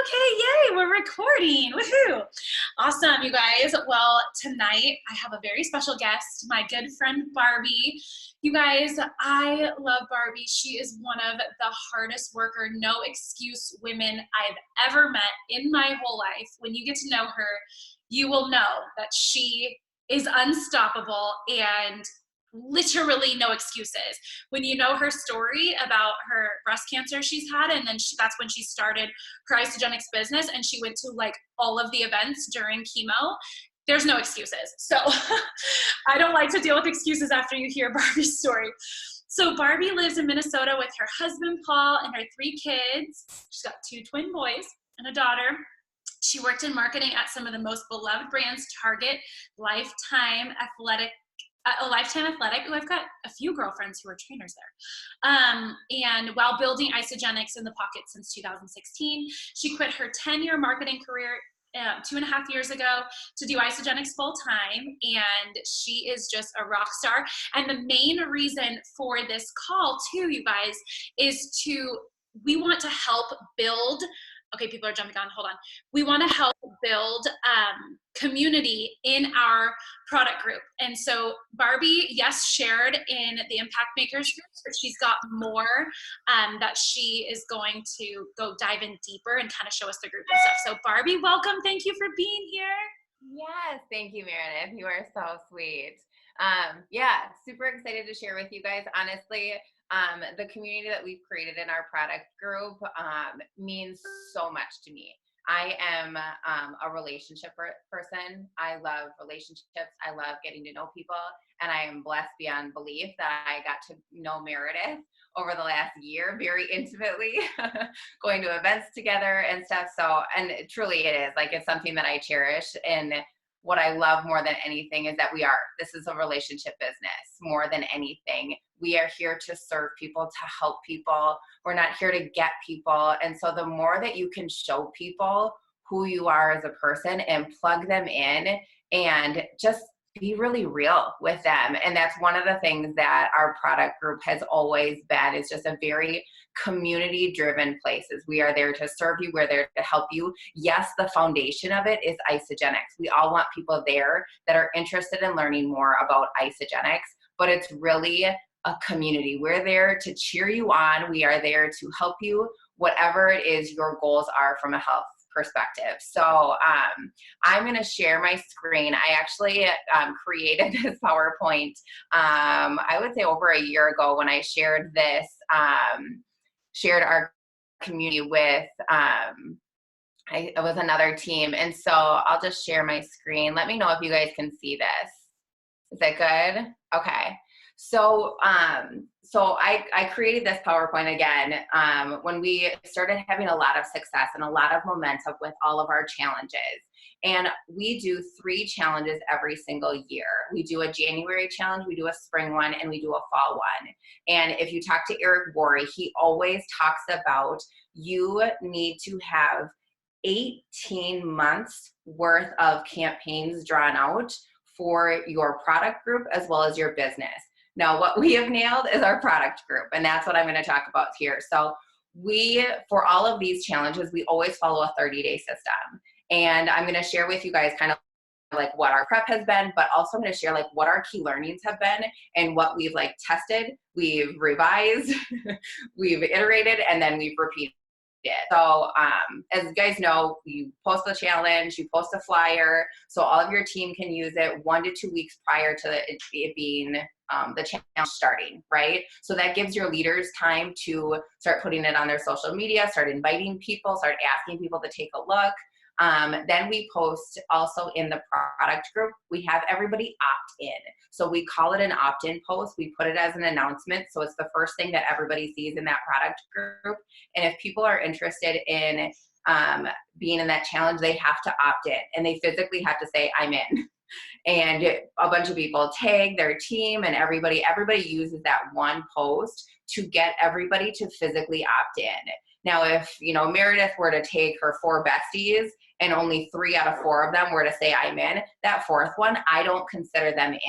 Okay, yay, we're recording. Woohoo! Awesome, you guys. Well, tonight I have a very special guest, my good friend Barbie. You guys, I love Barbie. She is one of the hardest worker, no excuse women I've ever met in my whole life. When you get to know her, you will know that she is unstoppable and literally no excuses. When you know her story about her breast cancer she's had, and then that's when she started her isogenics business, and she went to like all of the events during chemo. There's no excuses. So I don't like to deal with excuses after you hear Barbie's story. So Barbie lives in Minnesota with her husband, Paul, and her 3 kids. She's got 2 twin boys and a daughter. She worked in marketing at some of the most beloved brands, Target, Lifetime Athletic. A Lifetime Athletic. Oh, I've got a few girlfriends who are trainers there. And while building Isogenics in the Pocket since 2016, she quit her 10-year marketing career 2.5 years ago to do Isogenics full time, and she is just a rock star. And the main reason for this call too, you guys, is we want to help build. Okay, people are jumping on, hold on. We want to help build community in our product group. And so Barbie, yes, shared in the Impact Makers group, but she's got more that she is going to go dive in deeper and kind of show us the group and stuff. So Barbie, welcome. Thank you for being here. Yes, thank you, Meredith. You are so sweet. Yeah, super excited to share with you guys. Honestly, the community that we've created in our product group means so much to me. I am a relationship person. I love relationships. I love getting to know people. And I am blessed beyond belief that I got to know Meredith over the last year very intimately, going to events together and stuff. So, and truly it is, like, it's something that I cherish. And what I love more than anything is that this is a relationship business more than anything. We are here to serve people, to help people. We're not here to get people. And so the more that you can show people who you are as a person and plug them in and just be really real with them. And that's one of the things that our product group has always been, is just a very community driven places. We are there to serve you. We're there to help you. Yes, the foundation of it is Isogenics. We all want people there that are interested in learning more about Isogenics, but it's really a community. We're there to cheer you on. We are there to help you, whatever it is your goals are from a health perspective. So I'm going to share my screen. I actually created this PowerPoint, I would say over a year ago, when I shared this, shared our community with, it was another team. And so I'll just share my screen. Let me know if you guys can see this. Is that good? Okay. So, I created this PowerPoint again when we started having a lot of success and a lot of momentum with all of our challenges. And we do 3 challenges every single year. We do a January challenge, we do a spring one, and we do a fall one. And if you talk to Eric Worre, he always talks about you need to have 18 months worth of campaigns drawn out for your product group as well as your business. Now, what we have nailed is our product group, and that's what I'm going to talk about here. So for all of these challenges, we always follow a 30-day system. And I'm going to share with you guys kind of like what our prep has been, but also I'm going to share like what our key learnings have been and what we've like tested, we've revised, we've iterated, and then we've repeated it. So as you guys know, you post the challenge, you post a flyer, so all of your team can use it 1 to 2 weeks prior to it being the challenge starting, right? So that gives your leaders time to start putting it on their social media, start inviting people, start asking people to take a look. Then we post also in the product group, we have everybody opt in. So we call it an opt-in post. We put it as an announcement. So it's the first thing that everybody sees in that product group. And if people are interested in being in that challenge, they have to opt in and they physically have to say, I'm in. And a bunch of people tag their team, and everybody uses that one post to get everybody to physically opt in. Now, if Meredith were to take her 4 besties and only 3 out of 4 of them were to say I'm in, that 4th one, I don't consider them in.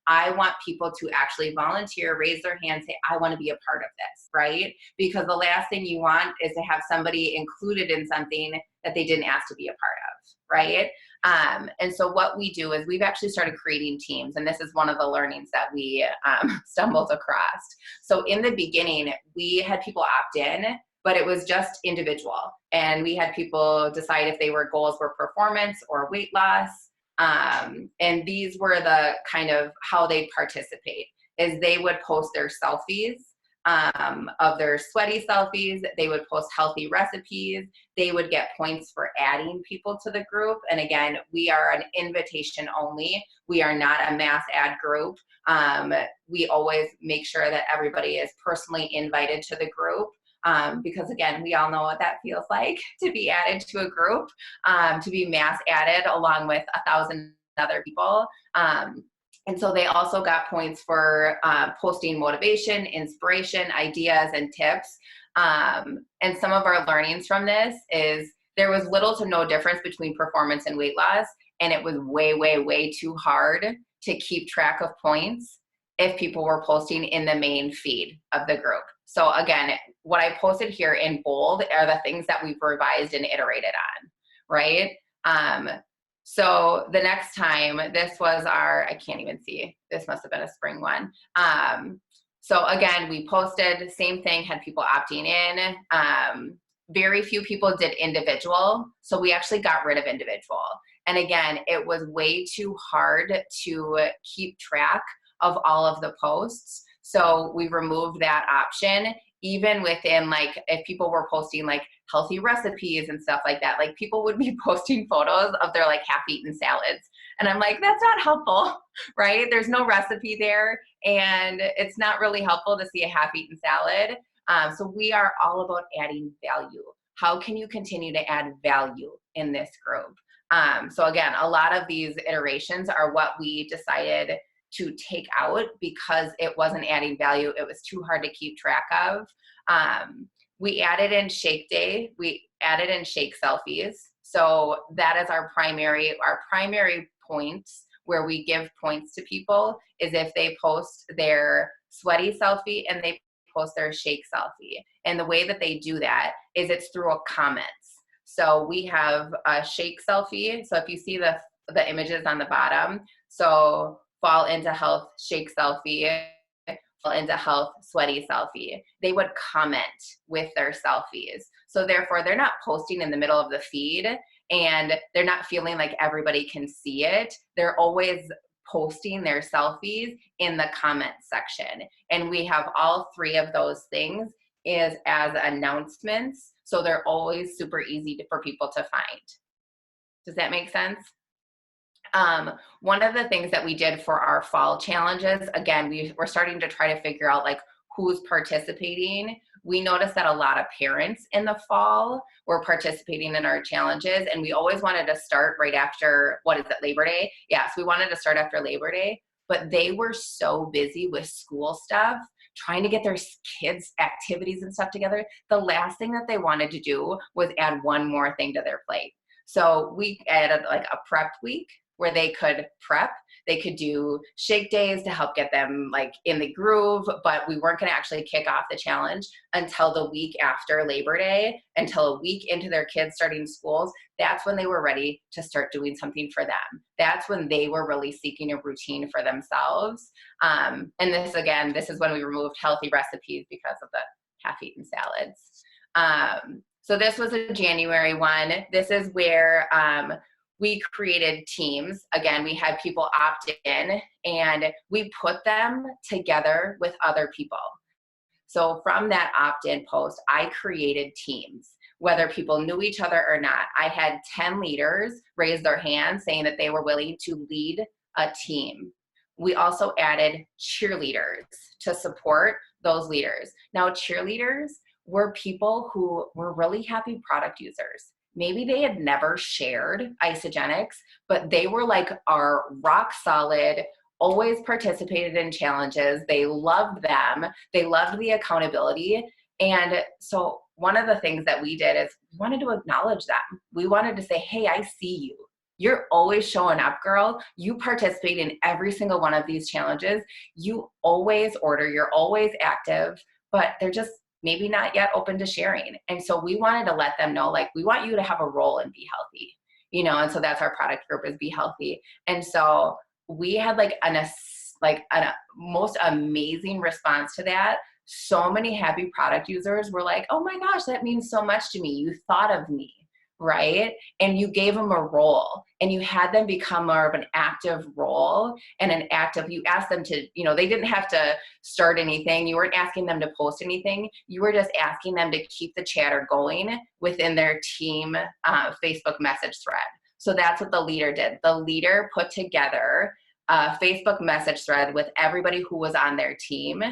I want people to actually volunteer, raise their hand, say, I want to be a part of this, right? Because the last thing you want is to have somebody included in something that they didn't ask to be a part of, right? And so what we do is we've actually started creating teams, and this is one of the learnings that we stumbled across. So in the beginning, we had people opt in, but it was just individual. And we had people decide if goals were performance or weight loss. And these were the kind of how they participate, is they would post their selfies of their sweaty selfies. They would post healthy recipes. They would get points for adding people to the group. And again, we are an invitation only. We are not a mass ad group. We always make sure that everybody is personally invited to the group. Because again, we all know what that feels like to be added to a group, to be mass added along with 1,000 other people. And so they also got points for posting motivation, inspiration, ideas, and tips. And some of our learnings from this is there was little to no difference between performance and weight loss. And it was way, way, way too hard to keep track of points if people were posting in the main feed of the group. So again, what I posted here in bold are the things that we've revised and iterated on, right? So the next time, this was I can't even see, this must have been a spring one. So again, we posted, same thing, had people opting in. Very few people did individual. So we actually got rid of individual. And again, it was way too hard to keep track of all of the posts. So we removed that option. Even within, like, if people were posting like healthy recipes and stuff like that, like people would be posting photos of their like half-eaten salads. And I'm like, that's not helpful, right? There's no recipe there. And it's not really helpful to see a half-eaten salad. So we are all about adding value. How can you continue to add value in this group? So again, a lot of these iterations are what we decided to take out because it wasn't adding value. It was too hard to keep track of. We added in shake day. We added in shake selfies. So that is our primary points where we give points to people is if they post their sweaty selfie and they post their shake selfie. And the way that they do that is it's through a comments. So we have a shake selfie. So if you see the images on the bottom, so fall into health shake selfie, fall into health sweaty selfie. They would comment with their selfies. So therefore they're not posting in the middle of the feed and they're not feeling like everybody can see it. They're always posting their selfies in the comment section. And we have all three of those things as announcements. So they're always super easy for people to find. Does that make sense? One of the things that we did for our fall challenges, again, we're starting to try to figure out like who's participating. We noticed that a lot of parents in the fall were participating in our challenges, and we always wanted to start right after, Labor Day? Yeah, so we wanted to start after Labor Day, but they were so busy with school stuff, trying to get their kids' activities and stuff together. The last thing that they wanted to do was add one more thing to their plate. So we added like a prep week where they could prep. They could do shake days to help get them like in the groove, but we weren't going to actually kick off the challenge until the week after Labor Day, until a week into their kids starting schools. That's when they were ready to start doing something for them. That's when they were really seeking a routine for themselves. And this is when we removed healthy recipes because of the half-eaten salads. So this was a January one. This is where we created teams. Again, we had people opt in and we put them together with other people. So from that opt-in post, I created teams, whether people knew each other or not. I had 10 leaders raise their hands saying that they were willing to lead a team. We also added cheerleaders to support those leaders. Now, cheerleaders were people who were really happy product users. Maybe they had never shared Isogenics, but they were like our rock solid, always participated in challenges. They loved them. They loved the accountability. And so one of the things that we did is we wanted to acknowledge them. We wanted to say, hey, I see you. You're always showing up, girl. You participate in every single one of these challenges. You always order. You're always active, but maybe not yet open to sharing. And so we wanted to let them know, like, we want you to have a role in Be Healthy, you know, and so that's our product group, is Be Healthy. And so we had like a most amazing response to that. So many happy product users were like, oh my gosh, that means so much to me. You thought of me, right? And you gave them a role, and you had them become more of an active role, and you asked them to, you know, they didn't have to start anything. You weren't asking them to post anything. You were just asking them to keep the chatter going within their team Facebook message thread. So that's what the leader did. The leader put together a Facebook message thread with everybody who was on their team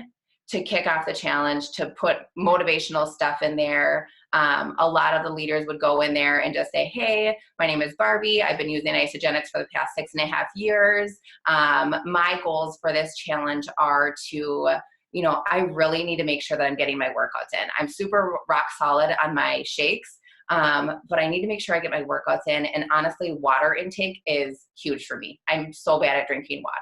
to kick off the challenge, to put motivational stuff in there. A lot of the leaders would go in there and just say, hey, my name is Barbie. I've been using Isagenix for the past 6.5 years. My goals for this challenge are to, you know, I really need to make sure that I'm getting my workouts in. I'm super rock solid on my shakes, but I need to make sure I get my workouts in. And honestly, water intake is huge for me. I'm so bad at drinking water.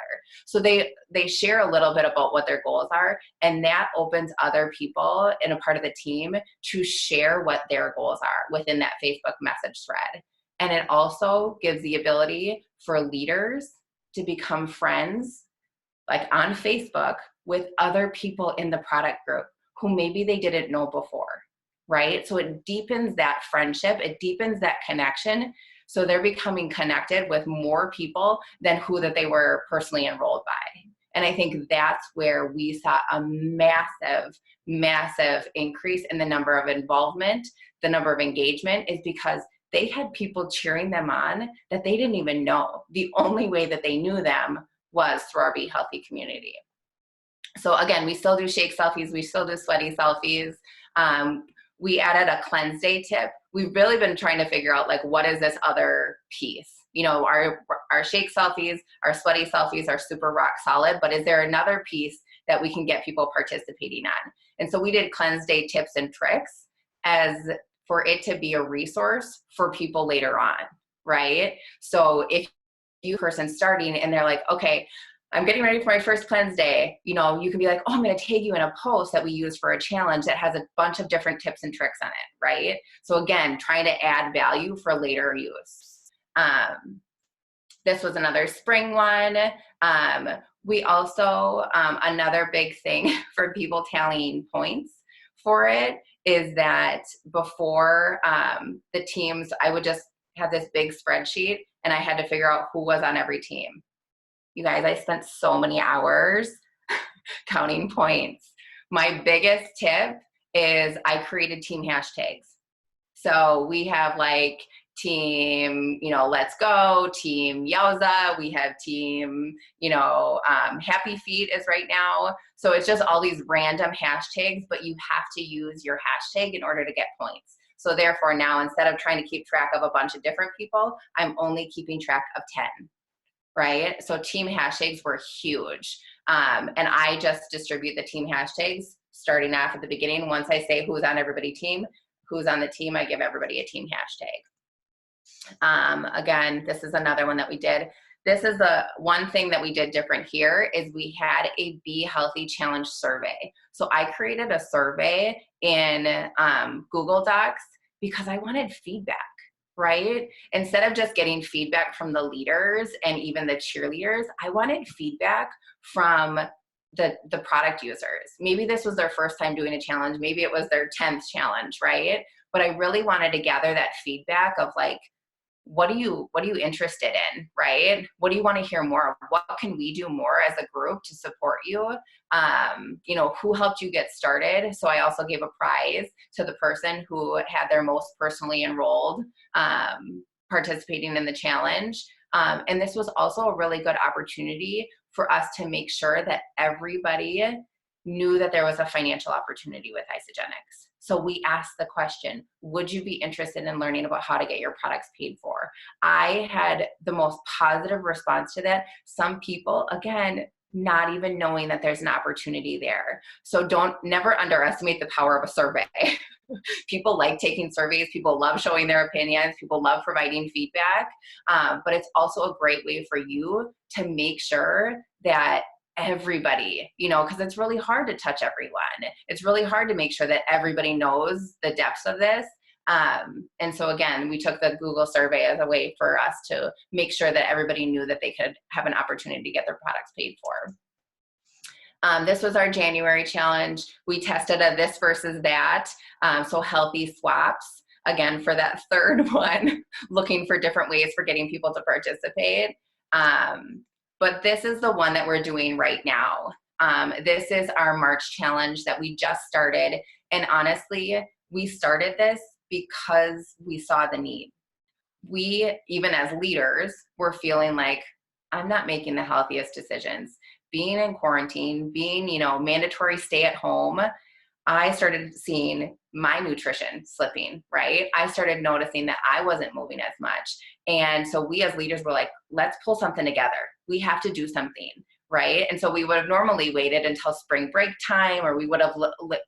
So they share a little bit about what their goals are, and that opens other people in a part of the team to share what their goals are within that Facebook message thread. And it also gives the ability for leaders to become friends, like on Facebook, with other people in the product group who maybe they didn't know before. Right? So it deepens that friendship, it deepens that connection. So they're becoming connected with more people than who that they were personally enrolled by. And I think that's where we saw a massive, massive increase in the number of involvement, the number of engagement, is because they had people cheering them on that they didn't even know. The only way that they knew them was through our Be Healthy community. So again, we still do shake selfies, we still do sweaty selfies. We added a cleanse day tip. We've really been trying to figure out, like, what is this other piece? You know, our shake selfies, our sweaty selfies are super rock solid, but is there another piece that we can get people participating on? And so we did cleanse day tips and tricks as for it to be a resource for people later on, right? So if you person starting and they're like, okay, I'm getting ready for my first cleanse day, you know, you can be like, oh, I'm going to tag you in a post that we use for a challenge that has a bunch of different tips and tricks on it, right? So again, trying to add value for later use. This was another spring one. We also, another big thing for people tallying points for it is that before the teams, I would just have this big spreadsheet and I had to figure out who was on every team. You guys, I spent so many hours counting points. My biggest tip is I created team hashtags. So we have like team, you know, let's go, team Yowza, we have team, you know, happy feet is right now. So it's just all these random hashtags, but you have to use your hashtag in order to get points. So therefore now, instead of trying to keep track of a bunch of different people, I'm only keeping track of 10. Right? So team hashtags were huge. And I just distribute the team hashtags starting off at the beginning. Once I say who's on everybody's team, who's on the team, I give everybody a team hashtag. Again, this is another one that we did. This is the one thing that we did different here is we had a Be Healthy Challenge survey. So I created a survey in Google Docs because I wanted feedback. Right? Instead of just getting feedback from the leaders and even the cheerleaders, I wanted feedback from the product users. Maybe this was their first time doing a challenge. Maybe it was their 10th challenge, right? But I really wanted to gather that feedback of like, what are you interested in, right? What do you want to hear more of? What can we do more as a group to support you? You know, who helped you get started? So I also gave a prize to the person who had their most personally enrolled participating in the challenge. And this was also a really good opportunity for us to make sure that everybody knew that there was a financial opportunity with Isagenix. So we asked the question, would you be interested in learning about how to get your products paid for? I had the most positive response to that. Some people, again, not even knowing that there's an opportunity there. So never underestimate the power of a survey. People like taking surveys. People love showing their opinions. People love providing feedback. But it's also a great way for you to make sure that everybody, you know, because it's really hard to touch everyone. It's really hard to make sure that everybody knows the depths of this. And so again, we took the Google survey as a way for us to make sure that everybody knew that they could have an opportunity to get their products paid for. This was our January challenge. We tested a this versus that, so healthy swaps. Again, for that third one, looking for different ways for getting people to participate. But this is the one that we're doing right now. This is our March challenge that we just started. And honestly, we started this because we saw the need. We, even as leaders, were feeling like, I'm not making the healthiest decisions. Being in quarantine, being, you know, mandatory stay at home, I started seeing my nutrition slipping, right? I started noticing that I wasn't moving as much. And so we as leaders were like, let's pull something together. We have to do something, right? And so we would have normally waited until spring break time, or we would have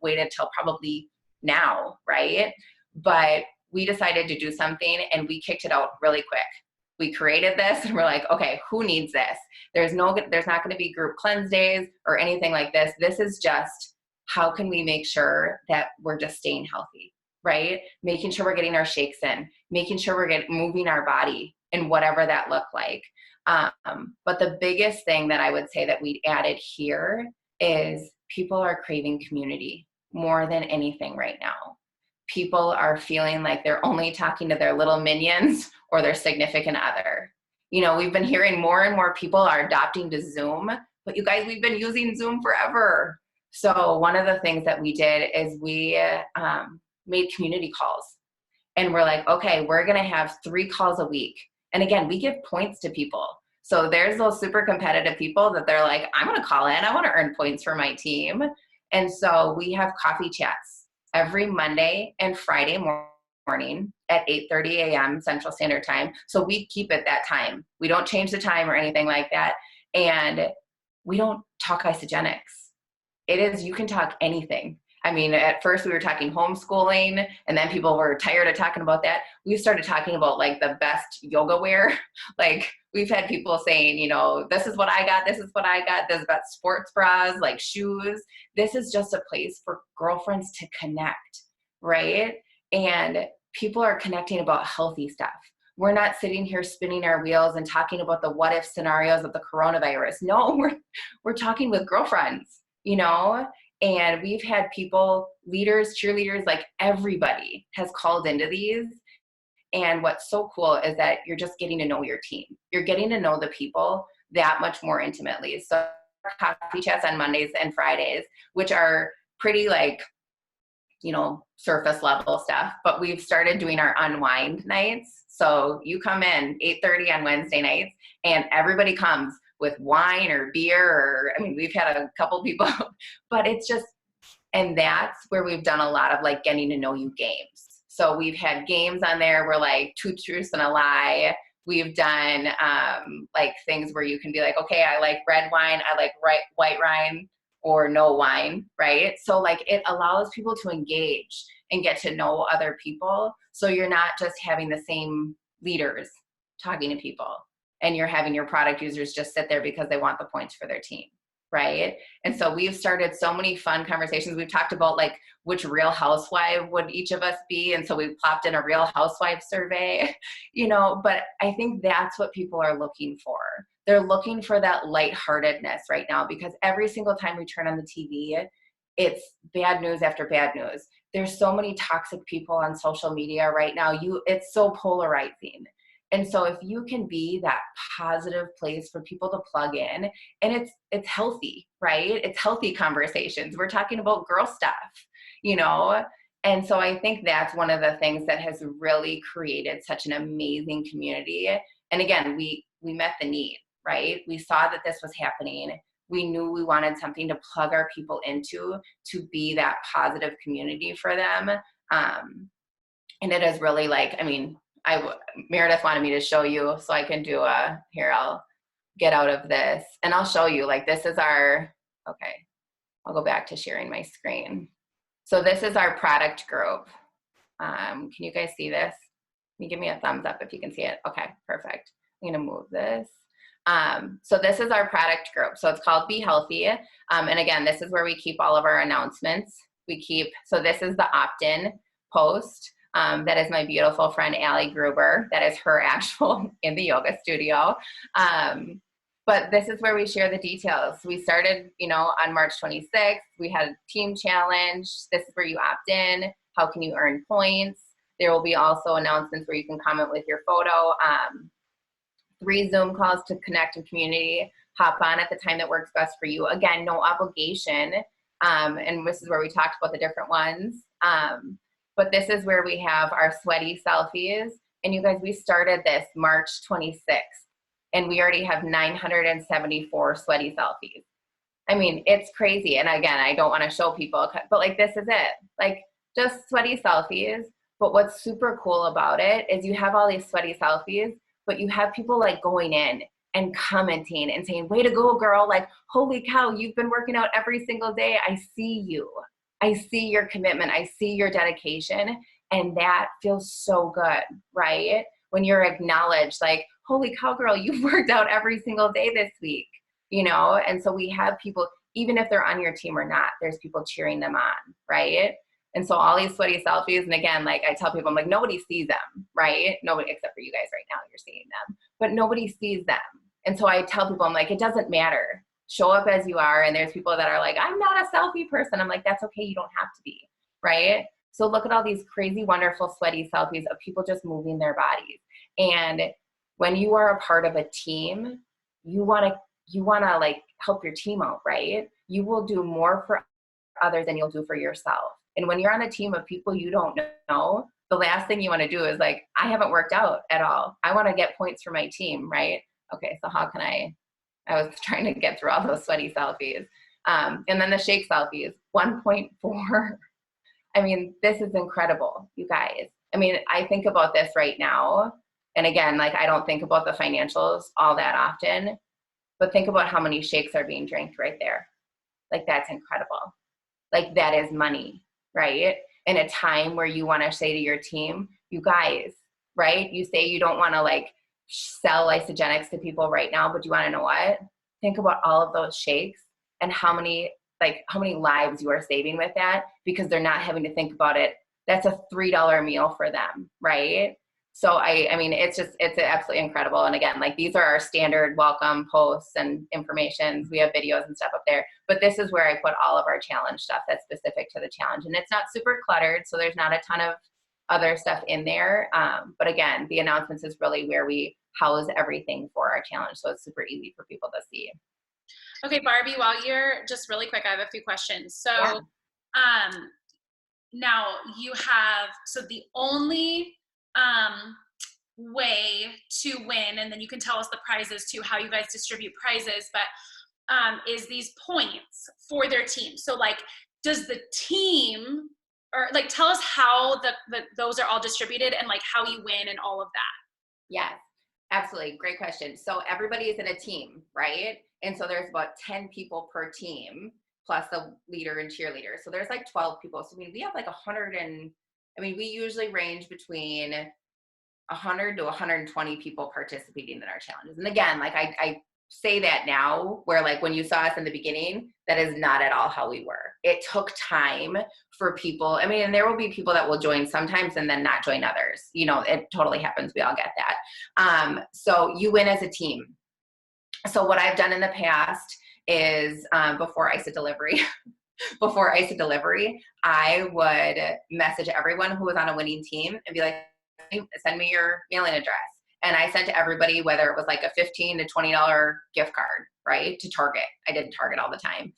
waited till probably now, right? But we decided to do something and we kicked it out really quick. We created this and we're like, okay, who needs this? There's not going to be group cleanse days or anything like this. This is just, how can we make sure that we're just staying healthy, right? Making sure we're getting our shakes in, making sure we're moving our body and whatever that looked like. But the biggest thing that I would say that we added here is people are craving community more than anything right now. People are feeling like they're only talking to their little minions or their significant other. You know, we've been hearing more and more people are adopting to Zoom, but you guys, we've been using Zoom forever. So one of the things that we did is we made community calls. And we're like, okay, we're going to have 3 calls a week. And again, we give points to people. So there's those super competitive people that they're like, I'm going to call in. I want to earn points for my team. And so we have coffee chats every Monday and Friday morning at 8:30 a.m. Central Standard Time. So we keep it that time. We don't change the time or anything like that. And we don't talk isogenics. It is, you can talk anything. I mean, at first we were talking homeschooling, and then people were tired of talking about that. We started talking about like the best yoga wear. Like we've had people saying, you know, this is what I got. This is what I got. This is about sports bras, like shoes. This is just a place for girlfriends to connect, right? And people are connecting about healthy stuff. We're not sitting here spinning our wheels and talking about the what if scenarios of the coronavirus. No, we're talking with girlfriends, you know? And we've had people, leaders, cheerleaders, like everybody has called into these. And what's so cool is that you're just getting to know your team. You're getting to know the people that much more intimately. So coffee chats on Mondays and Fridays, which are pretty like, you know, surface level stuff, but we've started doing our unwind nights. So you come in 8:30 on Wednesday nights and everybody comes with wine or beer, or, I mean, we've had a couple people, but it's just, and that's where we've done a lot of like getting to know you games. So we've had games on there where like 2 truths and a lie. We've done like things where you can be like, okay, I like red wine, I like white wine, or no wine, right? So like it allows people to engage and get to know other people. So you're not just having the same leaders talking to people, and you're having your product users just sit there because they want the points for their team, right? And so we've started so many fun conversations. We've talked about like which Real Housewife would each of us be, and so we plopped in a Real Housewife survey, you know, but I think that's what people are looking for. They're looking for that lightheartedness right now, because every single time we turn on the TV, it's bad news after bad news. There's so many toxic people on social media right now. It's so polarizing. And so if you can be that positive place for people to plug in, and it's healthy, right? It's healthy conversations. We're talking about girl stuff, you know? And so I think that's one of the things that has really created such an amazing community. And again, we met the need, right? We saw that this was happening. We knew we wanted something to plug our people into, to be that positive community for them. And it is really like, I mean, Meredith wanted me to show you, so I can do here, I'll get out of this and I'll show you, like, this is our, okay, I'll go back to sharing my screen. So this is our product group. Can you guys see this? Can you give me a thumbs up if you can see it? Okay, perfect. I'm gonna move this. So this is our product group. So it's called Be Healthy. And again, this is where we keep all of our announcements. So this is the opt-in post. That is my beautiful friend, Allie Gruber. That is her actual in the yoga studio. But this is where we share the details. We started, on March 26th. We had a team challenge. This is where you opt in. How can you earn points? There will be also announcements where you can comment with your photo. 3 Zoom calls to connect in community. Hop on at the time that works best for you. Again, no obligation. And this is where we talked about the different ones. But this is where we have our sweaty selfies. And you guys, we started this March 26th, and we already have 974 sweaty selfies. I mean, it's crazy. And again, I don't want to show people, but like, this is it. Like, just sweaty selfies. But what's super cool about it is you have all these sweaty selfies, but you have people like going in and commenting and saying, way to go, girl. Like, holy cow, you've been working out every single day. I see you. I see your commitment. I see your dedication. And that feels so good, right? When you're acknowledged, like, holy cow, girl, you've worked out every single day this week, And so we have people, even if they're on your team or not, there's people cheering them on, right? And so all these sweaty selfies, and again, like I tell people, I'm like, nobody sees them, right? Nobody, except for you guys right now, you're seeing them, but nobody sees them. And so I tell people, I'm like, it doesn't matter. Show up as you are. And there's people that are like, I'm not a selfie person. I'm like, that's okay. You don't have to be, right? So look at all these crazy, wonderful, sweaty selfies of people just moving their bodies. And when you are a part of a team, you want to like help your team out, right? You will do more for others than you'll do for yourself. And when you're on a team of people you don't know, the last thing you want to do is like, I haven't worked out at all. I want to get points for my team, right? Okay, so how can I was trying to get through all those sweaty selfies. And then the shake selfies, 1.4. I mean, this is incredible, you guys. I mean, I think about this right now. And again, like, I don't think about the financials all that often, but think about how many shakes are being drank right there. Like, that's incredible. Like, that is money, right? In a time where you want to say to your team, you guys, right? You say you don't want to like sell isogenics to people right now, but you want to know what? Think about all of those shakes and how many lives you are saving with that, because they're not having to think about it. That's a $3 meal for them, right? So I mean, it's absolutely incredible. And again, like, these are our standard welcome posts and informations. We have videos and stuff up there, but this is where I put all of our challenge stuff that's specific to the challenge. And it's not super cluttered, so there's not a ton of other stuff in there. But again, the announcements is really where we house everything for our challenge. So it's super easy for people to see. Okay, Barbie, while you're just really quick, I have a few questions. So Yeah. now you have, so the only way to win, and then you can tell us the prizes too, how you guys distribute prizes, but is these points for their team. So like, does the team, or like, tell us how those are all distributed and like how you win and all of that. Yes, absolutely. Great question. So everybody is in a team, right? And so there's about 10 people per team, plus the leader and cheerleader. So there's like 12 people. So I mean, we have like 100 and, I mean, we usually range between 100 to 120 people participating in our challenges. And again, like I say that now, where like when you saw us in the beginning, that is not at all how we were. It took time for people. I mean, and there will be people that will join sometimes and then not join others. It totally happens. We all get that. So you win as a team. So what I've done in the past is before ISA delivery, I would message everyone who was on a winning team and be like, send me your mailing address. And I sent to everybody, whether it was like a $15 to $20 gift card, right, to Target. I did Target all the time.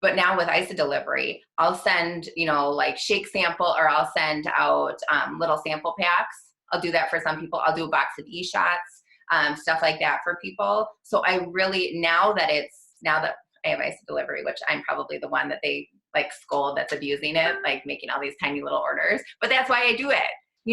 But now with ISA delivery, I'll send, like shake sample, or I'll send out little sample packs. I'll do that for some people. I'll do a box of e-shots, stuff like that for people. So I really, now that I have ISA delivery, which I'm probably the one that they like scold that's abusing it, like making all these tiny little orders, but that's why I do it.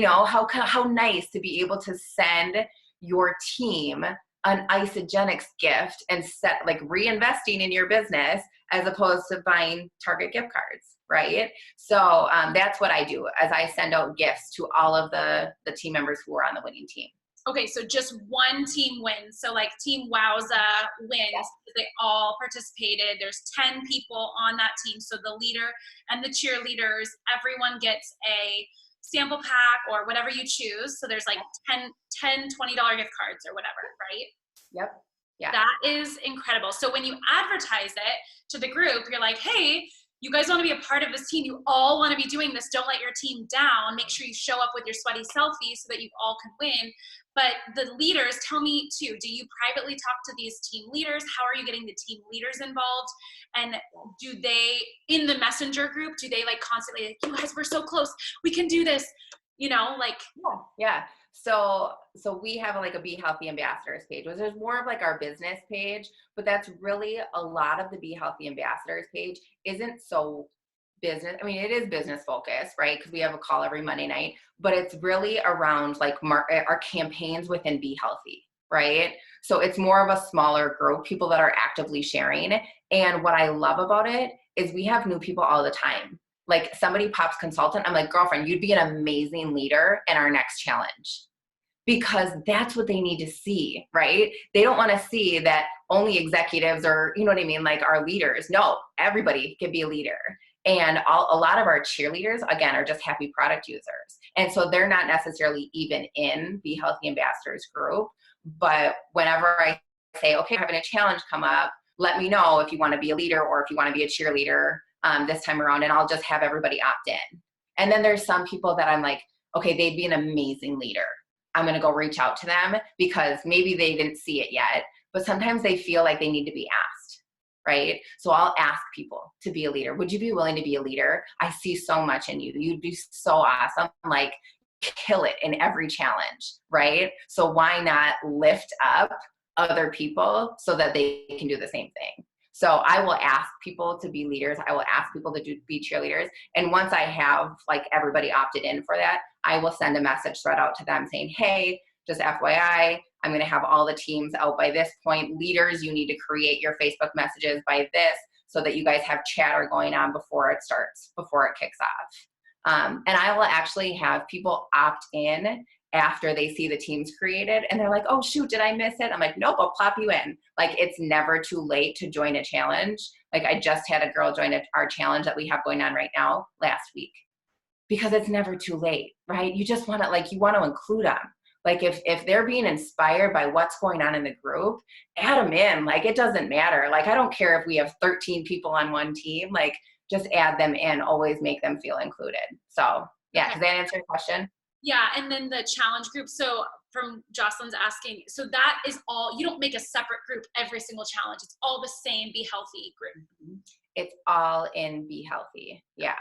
How nice to be able to send your team an Isogenics gift and reinvesting in your business as opposed to buying Target gift cards, right? So that's what I do, as I send out gifts to all of the team members who are on the winning team. Okay, so just one team wins. So like Team Wowza wins. They all participated. There's 10 people on that team. So the leader and the cheerleaders, everyone gets a sample pack or whatever you choose. So there's like 10 $20 gift cards or whatever, right? Yep. Yeah. That is incredible. So when you advertise it to the group, you're like, hey, you guys want to be a part of this team. You all want to be doing this. Don't let your team down. Make sure you show up with your sweaty selfie so that you all can win. But the leaders, tell me too, do you privately talk to these team leaders? How are you getting the team leaders involved? And do they, in the messenger group, do they like constantly like, you guys, we're so close. We can do this. You know, like. Yeah. So we have like a Be Healthy Ambassadors page, which is more of like our business page, but that's really a lot of the Be Healthy Ambassadors page isn't so business. I mean, it is business focused, right? Because we have a call every Monday night, but it's really around like our campaigns within Be Healthy, right? So it's more of a smaller group, people that are actively sharing. And what I love about it is we have new people all the time. Like somebody pops consultant, I'm like, girlfriend, you'd be an amazing leader in our next challenge. Because that's what they need to see, right? They don't want to see that only executives or, you know what I mean, like our leaders. No, everybody can be a leader. And a lot of our cheerleaders, again, are just happy product users. And so they're not necessarily even in Be Healthy Ambassadors group. But whenever I say, okay, I'm having a challenge come up, let me know if you want to be a leader or if you want to be a cheerleader this time around, and I'll just have everybody opt in. And then there's some people that I'm like, okay, they'd be an amazing leader. I'm going to go reach out to them because maybe they didn't see it yet, but sometimes they feel like they need to be asked, right? So I'll ask people to be a leader. Would you be willing to be a leader? I see so much in you. You'd be so awesome. Like, kill it in every challenge, right? So why not lift up other people so that they can do the same thing? So I will ask people to be leaders. I will ask people to be cheerleaders. And once I have like everybody opted in for that, I will send a message thread out to them saying, hey, just FYI, I'm going to have all the teams out by this point. Leaders, you need to create your Facebook messages by this so that you guys have chatter going on before it starts, before it kicks off. And I will actually have people opt in after they see the teams created and they're like, oh shoot, did I miss it? I'm like, nope, I'll plop you in. Like, it's never too late to join a challenge. Like, I just had a girl join our challenge that we have going on right now last week because it's never too late, right? You just want to, like, you want to include them. Like, if they're being inspired by what's going on in the group, add them in. Like, it doesn't matter. Like, I don't care if we have 13 people on one team, like, just add them in, always make them feel included. So yeah, does that answer your question? Yeah, and then the challenge group. So from Jocelyn's asking, so that is all, you don't make a separate group every single challenge. It's all the same Be Healthy group. It's all in Be Healthy. Yeah.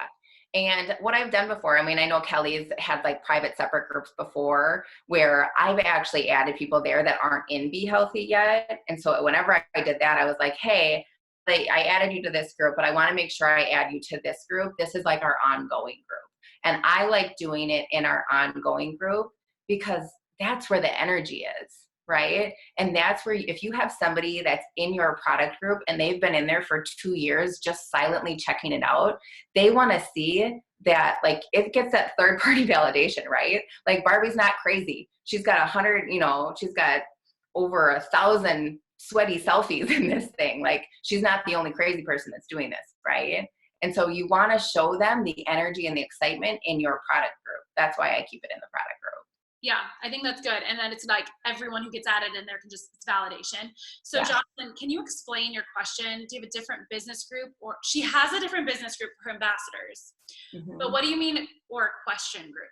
And what I've done before, I mean, I know Kelly's had like private separate groups before where I've actually added people there that aren't in Be Healthy yet. And so whenever I did that, I was like, hey, I added you to this group, but I want to make sure I add you to this group. This is like our ongoing group. And I like doing it in our ongoing group because that's where the energy is, right? And that's where if you have somebody that's in your product group and they've been in there for 2 years, just silently checking it out, they want to see that, like, it gets that third party validation, right? Like, Barbie's not crazy. She's got 100, she's got over 1,000 sweaty selfies in this thing. Like, she's not the only crazy person that's doing this, right? And so you want to show them the energy and the excitement in your product group. That's why I keep it in the product group. Yeah, I think that's good. And then it's like everyone who gets added in there can just, it's validation. So yeah. Jocelyn, can you explain your question? Do you have a different business group? Or she has a different business group for ambassadors. Mm-hmm. But what do you mean, or a question group?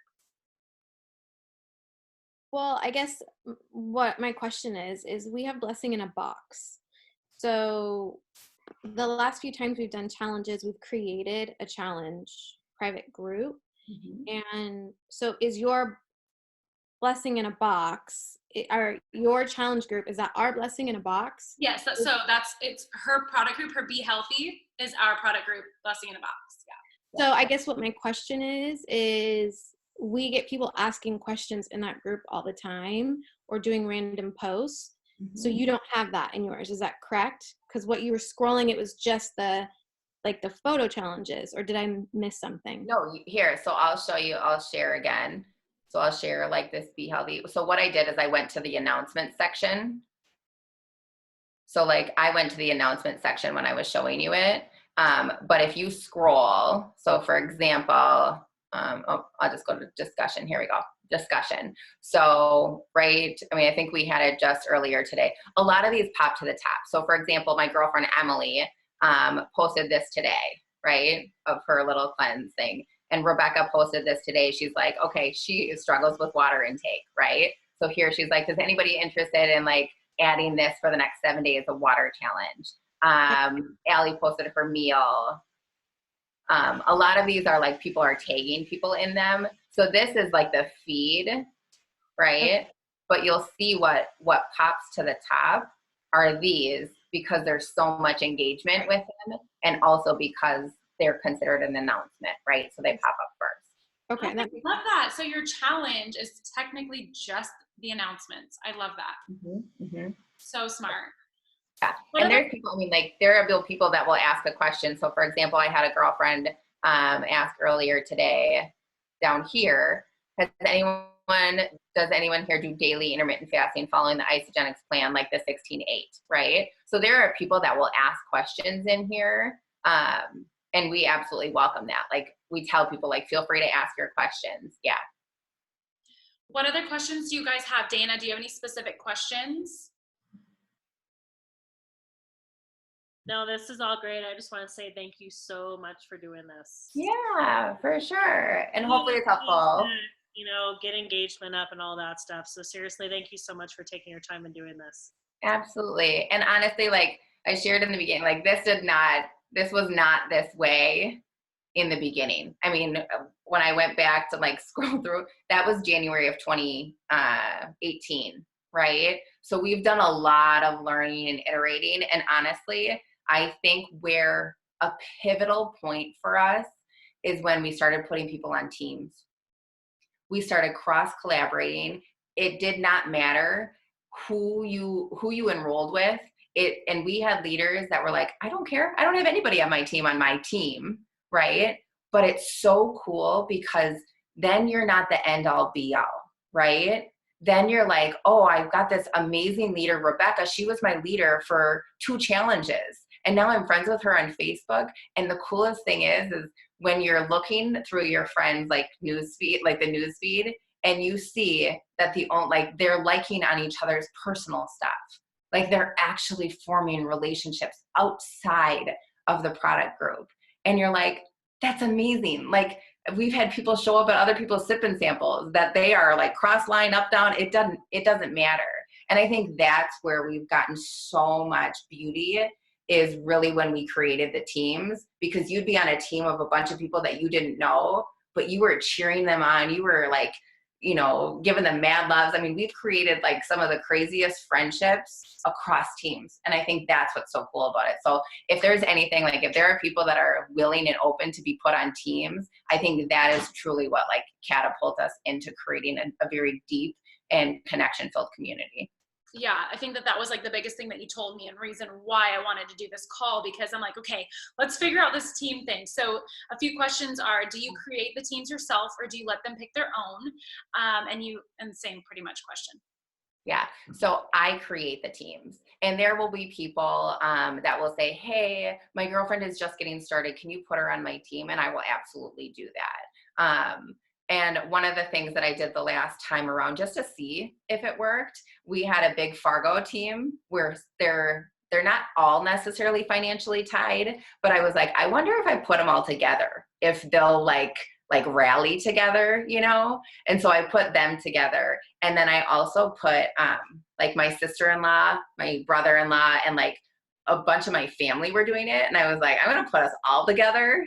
Well, I guess what my question is we have blessing in a box. So the last few times we've done challenges, we've created a challenge private group. Mm-hmm. And so is your blessing in a box, your challenge group, is that our blessing in a box? Yes. So it's her product group, her Be Healthy is our product group, blessing in a box. Yeah. So I guess what my question is we get people asking questions in that group all the time or doing random posts. Mm-hmm. So you don't have that in yours. Is that correct? Because what you were scrolling, it was just the photo challenges, or did I miss something? No, here. So I'll show you, I'll share again. So I'll share like this Be Healthy. So what I did is I went to the announcement section. So like I went to the announcement section when I was showing you it. But if you scroll, so for example, I'll just go to discussion. Here we go. Discussion. So, right, I mean, I think we had it just earlier today. A lot of these pop to the top. So for example, my girlfriend Emily posted this today, right, of her little cleanse thing. And Rebecca posted this today. She's like, okay, she struggles with water intake, right? So here she's like, is anybody interested in like adding this for the next 7 days of water challenge? Allie posted her meal. A lot of these are like people are tagging people in them. So this is like the feed, right? But you'll see what pops to the top are these because there's so much engagement with them and also because they're considered an announcement, right? So they pop up first. Okay. I love that. So your challenge is technically just the announcements. I love that. Mm-hmm, mm-hmm. So smart. Yeah. And there's people, I mean, like there are people that will ask a question. So for example, I had a girlfriend ask earlier today down here, does anyone here do daily intermittent fasting following the isogenics plan, like the 16-8, right? So there are people that will ask questions in here. And we absolutely welcome that. Like we tell people like, feel free to ask your questions. Yeah. What other questions do you guys have? Dana, do you have any specific questions? No, this is all great. I just want to say thank you so much for doing this. Yeah, for sure. And hopefully it's helpful. You know, get engagement up and all that stuff. So seriously, thank you so much for taking your time and doing this. Absolutely. And honestly, like I shared in the beginning, like this was not this way in the beginning. I mean, when I went back to like scroll through, that was January of 2018, right? So we've done a lot of learning and iterating. And honestly, I think where a pivotal point for us is when we started putting people on teams. We started cross collaborating. It did not matter who you enrolled with. And we had leaders that were like, I don't care. I don't have anybody on my team, right? But it's so cool because then you're not the end all be all, right? Then you're like, oh, I've got this amazing leader, Rebecca. She was my leader for 2 challenges. And now I'm friends with her on Facebook. And the coolest thing is when you're looking through your friends' like newsfeed, like the newsfeed, and you see that they're liking on each other's personal stuff. Like they're actually forming relationships outside of the product group. And you're like, that's amazing. Like we've had people show up at other people's sipping samples that they are like cross line up, down. It doesn't matter. And I think that's where we've gotten so much beauty is really when we created the teams, because you'd be on a team of a bunch of people that you didn't know, but you were cheering them on. You were like, you know, giving them mad loves. I mean, we've created like some of the craziest friendships across teams. And I think that's what's so cool about it. So if there's anything, like if there are people that are willing and open to be put on teams, I think that is truly what like catapults us into creating a very deep and connection-filled community. Yeah, I think that was like the biggest thing that you told me and reason why I wanted to do this call, because I'm like, okay, let's figure out this team thing. So a few questions are, do you create the teams yourself or do you let them pick their own? And the same pretty much question. Yeah, so I create the teams, and there will be people that will say, hey, my girlfriend is just getting started. Can you put her on my team? And I will absolutely do that. And one of the things that I did the last time around, just to see if it worked, we had a big Fargo team where they're not all necessarily financially tied, but I was like, I wonder if I put them all together, if they'll like rally together, you know? And so I put them together. And then I also put like my sister-in-law, my brother-in-law, and like a bunch of my family were doing it. And I was like, I'm going to put us all together.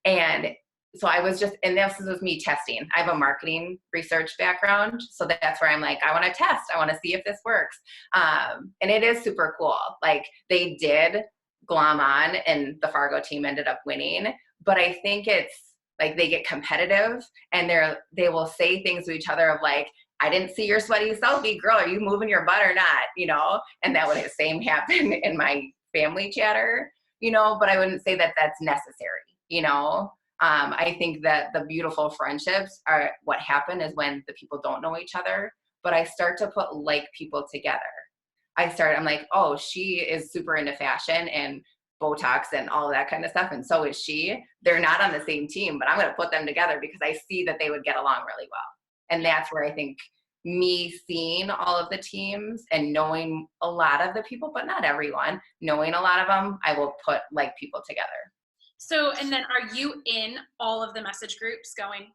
And so I was just, and this was me testing. I have a marketing research background. So that's where I'm like, I want to test. I want to see if this works. And it is super cool. Like they did glom on and the Fargo team ended up winning. But I think it's like they get competitive and they will say things to each other of like, I didn't see your sweaty selfie, girl. Are you moving your butt or not? You know? And that would the same happen in my family chatter, you know, but I wouldn't say that that's necessary, you know? I think that the beautiful friendships are what happen is when the people don't know each other, but I start to put like people together. I'm like, oh, she is super into fashion and Botox and all of that kind of stuff. And so is she. They're not on the same team, but I'm going to put them together because I see that they would get along really well. And that's where I think me seeing all of the teams and knowing a lot of the people, but not everyone, knowing a lot of them, I will put like people together. So, and then are you in all of the message groups going?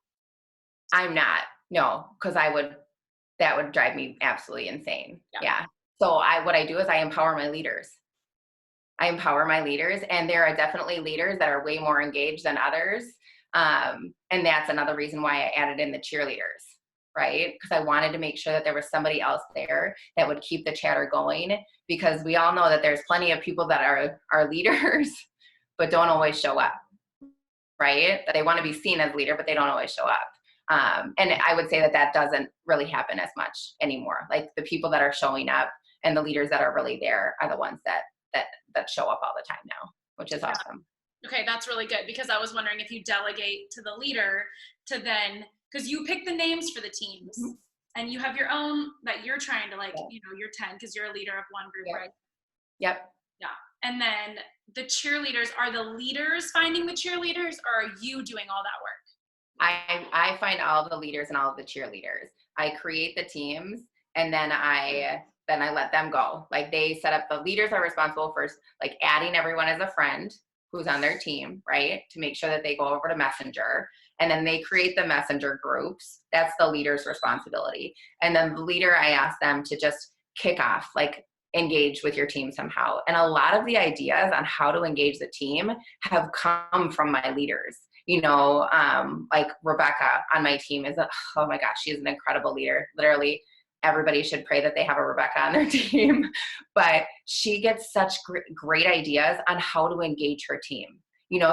I'm not, no, because that would drive me absolutely insane. Yeah. So what I do is I empower my leaders. And there are definitely leaders that are way more engaged than others. And that's another reason why I added in the cheerleaders, right? Because I wanted to make sure that there was somebody else there that would keep the chatter going, because we all know that there's plenty of people that are leaders, but don't always show up, right? They want to be seen as leader, but they don't always show up. And I would say that doesn't really happen as much anymore. Like the people that are showing up and the leaders that are really there are the ones that show up all the time now, which is awesome. Okay, that's really good, because I was wondering if you delegate to the leader to then, because you pick the names for the teams, mm-hmm. and you have your own that you're trying to you're 10 because you're a leader of one group, right? Yep. Yeah. And then the cheerleaders, are the leaders finding the cheerleaders, or are you doing all that work? I find all the leaders and all of the cheerleaders. I create the teams, and then I let them go. Like they set up, the leaders are responsible for like adding everyone as a friend who's on their team, right? To make sure that they go over to Messenger, and then they create the Messenger groups. That's the leader's responsibility. And then the leader, I ask them to just kick off, like engage with your team somehow. And a lot of the ideas on how to engage the team have come from my leaders. Like Rebecca on my team oh my gosh, she is an incredible leader. Literally, everybody should pray that they have a Rebecca on their team. But she gets such great ideas on how to engage her team.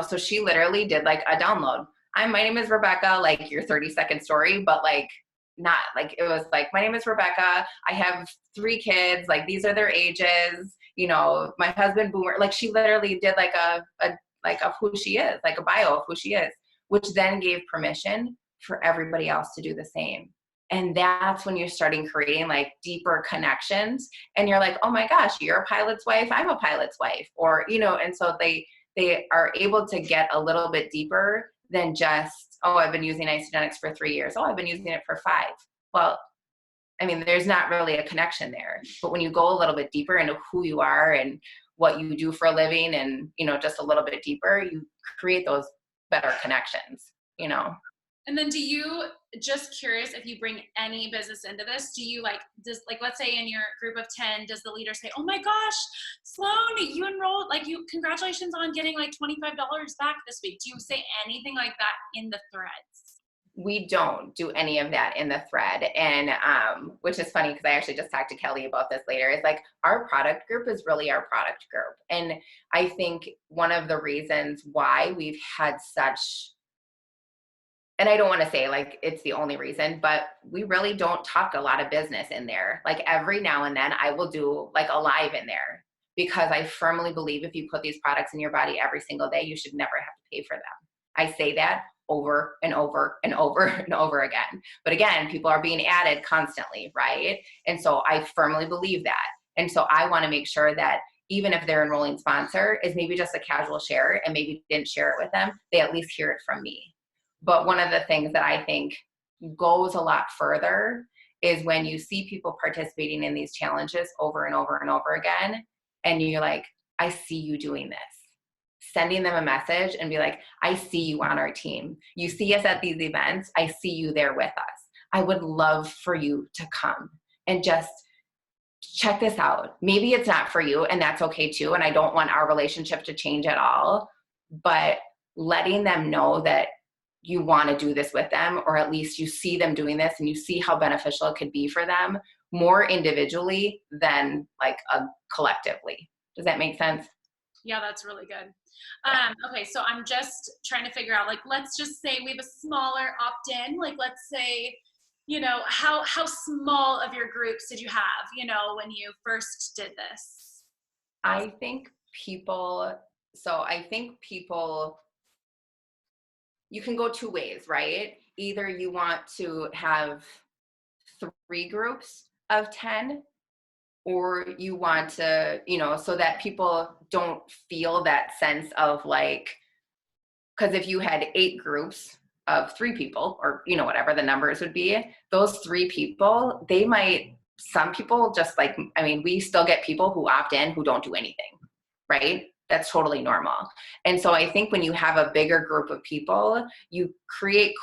So she literally did like a download. My name is Rebecca, like your 30-second story, but like not like, it was like, my name is Rebecca. I have 3 kids. Like these are their ages. My husband Boomer. Like she literally did like of who she is, like a bio of who she is, which then gave permission for everybody else to do the same. And that's when you're starting creating like deeper connections, and you're like, oh my gosh, you're a pilot's wife, I'm a pilot's wife, or, and so they are able to get a little bit deeper than just, oh, I've been using Isogenics for 3 years. Oh, I've been using it for 5. Well, I mean, there's not really a connection there, but when you go a little bit deeper into who you are and what you do for a living, and, just a little bit deeper, you create those better connections, And then do you, just curious, if you bring any business into this, do you let's say in your group of 10, does the leader say, oh my gosh, Sloan, you enrolled, congratulations on getting like $25 back this week. Do you say anything like that in the threads? We don't do any of that in the thread. And which is funny, because I actually just talked to Kelly about this later. It's like our product group is really our product group. And I think one of the reasons why we've had such, and I don't want to say like it's the only reason, but we really don't talk a lot of business in there. Like every now and then I will do like a live in there, because I firmly believe if you put these products in your body every single day, you should never have to pay for them. I say that over and over and over and over again. But again, people are being added constantly, right? And so I firmly believe that. And so I want to make sure that even if their enrolling sponsor is maybe just a casual share and maybe didn't share it with them, they at least hear it from me. But one of the things that I think goes a lot further is when you see people participating in these challenges over and over and over again, and you're like, I see you doing this. Sending them a message and be like, I see you on our team. You see us at these events. I see you there with us. I would love for you to come and just check this out. Maybe it's not for you, and that's okay too. And I don't want our relationship to change at all, but letting them know that you want to do this with them, or at least you see them doing this and you see how beneficial it could be for them more individually than like collectively. Does that make sense? Yeah, that's really good. Okay, so I'm just trying to figure out, like, let's just say we have a smaller opt-in. Like, let's say, how small of your groups did you have, when you first did this? I think people, you can go two ways, right? Either you want to have 3 groups of 10, or you want to, so that people don't feel that sense of like, because if you had 8 groups of 3 people, or, whatever the numbers would be, those 3 people, some people just like, we still get people who opt in who don't do anything, right? That's totally normal. And so I think when you have a bigger group of people, you create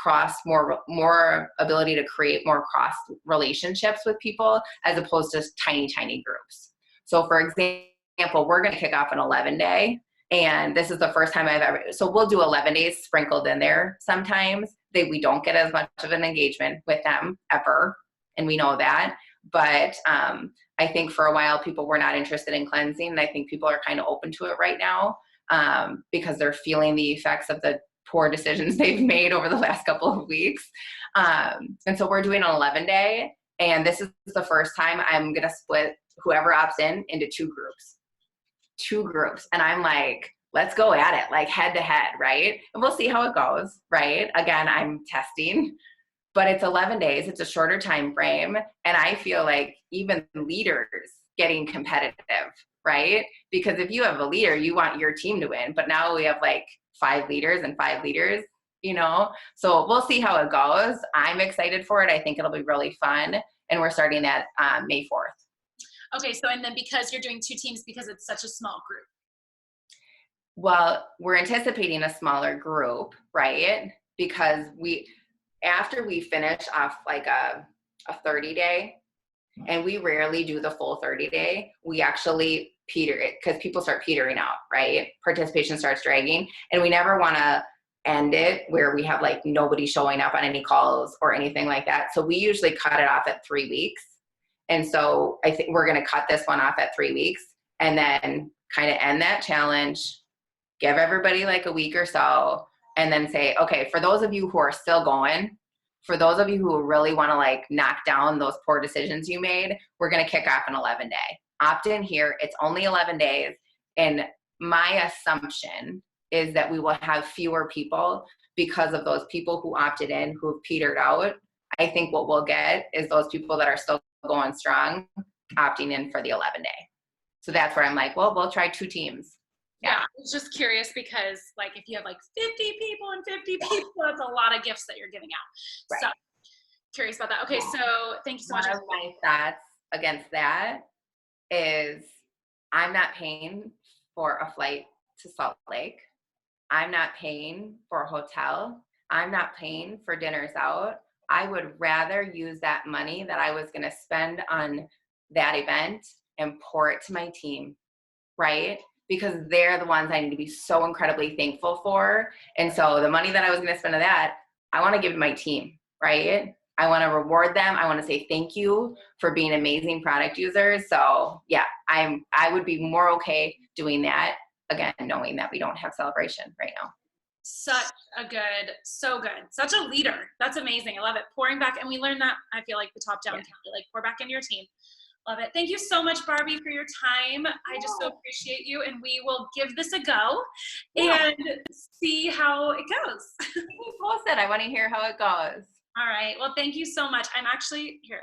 more ability to create more cross relationships with people, as opposed to tiny, tiny groups. So for example, we're going to kick off an 11-day. And this is the first time so we'll do 11 days sprinkled in there sometimes. We don't get as much of an engagement with them ever. And we know that. But I think for a while people were not interested in cleansing. And I think people are kind of open to it right now because they're feeling the effects of the poor decisions they've made over the last couple of weeks. And so we're doing an 11-day. And this is the first time I'm going to split whoever opts in into 2 groups. And I'm like, let's go at it, like head to head, right? And we'll see how it goes, right? Again, I'm testing, but it's 11 days. It's a shorter time frame. And I feel like even leaders getting competitive, right? Because if you have a leader, you want your team to win, but now we have like 5 leaders and 5 leaders, so we'll see how it goes. I'm excited for it. I think it'll be really fun. And we're starting that May 4th. Okay, so and then because you're doing 2 teams because it's such a small group. Well, we're anticipating a smaller group, right? Because after we finish off like a 30-day, and we rarely do the full 30-day, we actually peter it because people start petering out, right? Participation starts dragging, and we never want to end it where we have like nobody showing up on any calls or anything like that. So we usually cut it off at 3 weeks. And so I think we're going to cut this one off at 3 weeks and then kind of end that challenge, give everybody like a week or so, and then say, okay, for those of you who are still going, for those of you who really want to like knock down those poor decisions you made, we're going to kick off an 11-day. Opt in here. It's only 11 days. And my assumption is that we will have fewer people because of those people who opted in, who have petered out. I think what we'll get is those people that are still going strong, opting in for the 11-day. So that's where I'm like, well, we'll try 2 teams. Yeah, I was just curious because like if you have like 50 people and 50 people, that's a lot of gifts that you're giving out. Right. So curious about that. Okay, so thank you so much. One of my thoughts against that is I'm not paying for a flight to Salt Lake. I'm not paying for a hotel. I'm not paying for dinners out. I would rather use that money that I was going to spend on that event and pour it to my team, right? Because they're the ones I need to be so incredibly thankful for. And so the money that I was going to spend on that, I want to give to my team, right? I want to reward them. I want to say thank you for being amazing product users. So yeah, I would be more okay doing that, again, knowing that we don't have celebration right now. So good. Such a leader. That's amazing. I love it. Pouring back, and we learned that, I feel like the top down, like pour back into your team. Love it. Thank you so much, Barbie, for your time. I just so appreciate you, and we will give this a go and see how it goes. Post it. I want to hear how it goes. All right. Well, thank you so much. I'm actually here.